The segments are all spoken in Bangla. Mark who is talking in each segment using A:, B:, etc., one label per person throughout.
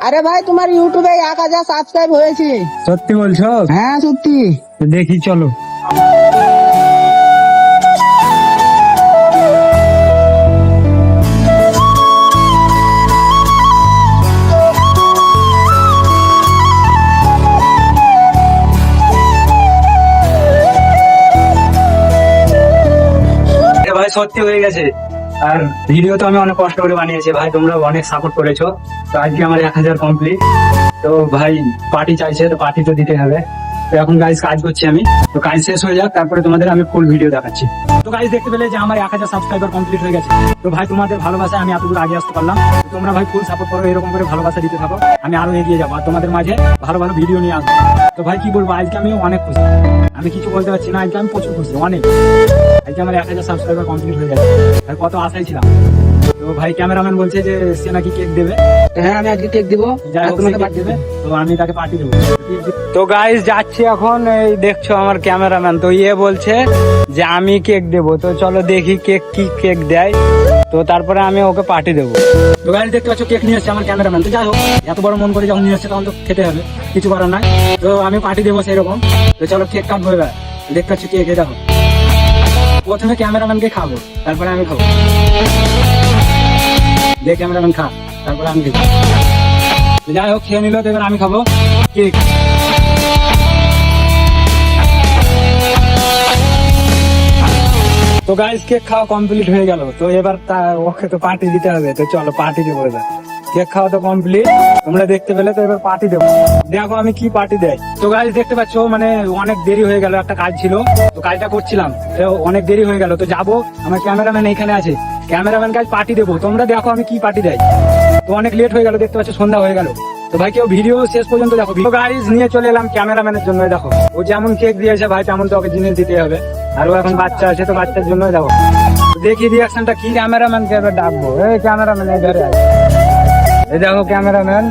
A: আরে ভাই তোমার ইউটিউবে 1000 সাবস্ক্রাইব হয়েছে।
B: সত্যি বলছো?
A: হ্যাঁ সত্যি।
B: তো দেখি চলো। ভাই সত্যি হয়ে গেছে। আর ভিডিও তো আমি অনেক কষ্ট করে বানিয়েছি ভাই, তোমরা অনেক সাপোর্ট করেছো। তো আজকে আমার 1000 কমপ্লিট। তো ভাই পার্টি চাইছে, তো পার্টি তো দিতে হবে। তো এখন গাইজ কাজ করছি আমি, তো কাজ শেষ হয়ে যাক তারপরে তোমাদের আমি ফুল ভিডিও দেখাচ্ছি। তো গাইজ দেখতে পেলে যে আমার 1000 সাবস্ক্রাইবার কমপ্লিট হয়ে গেছে। তো ভাই তোমাদের ভালোবাসায় আমি এতদূর আগে আসতে পারলাম। তো তোমরা ভাই ফুল সাপোর্ট করো, এরকম করে ভালোবাসা দিতে থাকো, আমি আরো এগিয়ে যাবো আর তোমাদের মাঝে ভালো ভালো ভিডিও নিয়ে আসবো। তো ভাই কি বলবো, আজকে আমি অনেক খুশি, আমি কিছু বলতে পারছি না, আজকে আমি প্রচুর খুশি অনেক। আজকে আমার 1000 সাবস্ক্রাইবার কমপ্লিট হয়ে গেছে, আর কত আশাই ছিলাম। তো ভাই ক্যামেরাম্যান বলছে যে সে নাকি কেক দেবে।
A: হ্যাঁ আমি আজকে কেক দিব,
B: যাই হোক সে কেক দেবে, তো আমি তাকে পার্টি দেবো। তো গাইস যাচ্ছি এখন, এই দেখছো আমার ক্যামেরাম্যান, তো ইয়ে বলছে যে আমি কেক দেবো। তো চলো দেখি কি কেক দেয়, তো তারপরে আমি ওকে পার্টি দেবো। তো গাইস দেখতে পাচ্ছ কেক নিয়ে এসছে আমার ক্যামেরাম্যান। তো যাই হোক এত বড় মন করে যখন নিয়ে এসছে তখন তো খেতে হবে, কিছু করার নাই। তো আমি পার্টি দেবো সেই রকম। তো চলো কেক কাটবো এবার। দেখতে পাচ্ছি কেক, দেখো প্রথমে ক্যামেরাম্যানকে খাবো, তারপরে আমি খাবো। দেখ ক্যামেরাম্যান খা, তারপরে আমি খাবো। যাই হোক খেয়ে নিল, তো এবার আমি খাবো কেক। তো গাইস কেক খাওয়া কমপ্লিট হয়ে গেল, তো এবার ওকে তো পার্টি দিতে হবে। তো চলো পার্টি দেবো এবার। কেক খাওয়া তো কমপ্লিট, তোমরা দেখতে পেলে, তো এবার পার্টি দেবো। দেখো আমি কি পার্টি দেয়। তো গাইস দেখতে পাচ্ছ মানে অনেক দেরি হয়ে গেল, একটা কাজ ছিল তো কাজটা করছিলাম, তো অনেক দেরি হয়ে গেল। তো যাবো, আমার ক্যামেরাম্যান এখানে আছে, ক্যামেরাম্যান কাজ পার্টি দেবো। তোমরা দেখো আমি কি পার্টি দেয়। তো অনেক লেট হয়ে গেল, দেখতে পাচ্ছ সন্ধ্যা হয়ে গেল। তো ভাই কেউ ভিডিও শেষ পর্যন্ত দেখো। গাইস নিয়ে চলে এলাম ক্যামেরাম্যানের জন্য, দেখো ও যেমন কেক দিয়েছে ভাই তেমন তো ওকে জিনিস দিতে হবে। আর ও এখন বাচ্চা আছে, তো বাচ্চার জন্য দেখো দেখি রিয়াকশনটা কি। ক্যামেরাম্যানকে এবার ডাকবো, এই ক্যামেরাম্যান এবারে এই দেখো ক্যামেরাম্যান,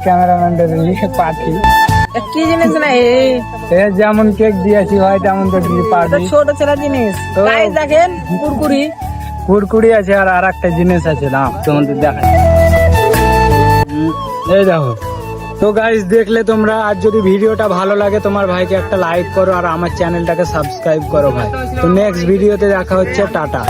B: ক্যামেরাম্যানদের লিখে পার্টি
A: কি জিনিস না
B: যেমন কেক দিয়েছি হয় তেমন তো পার্টি।
A: ছোট ছেলে জিনিস। গাইস দেখেন
B: কুরকুরি আছে, আর একটা জিনিস আছে না তোমাদের দেখা। এই দেখো। তো গাইস দেখলে তোমরা, আর যদি ভিডিওটা ভালো লাগে তোমার ভাইকে একটা লাইক করো আর আমার চ্যানেলটাকে সাবস্ক্রাইব করো ভাই। তো নেক্সট ভিডিওতে দেখা হচ্ছে, টাটা।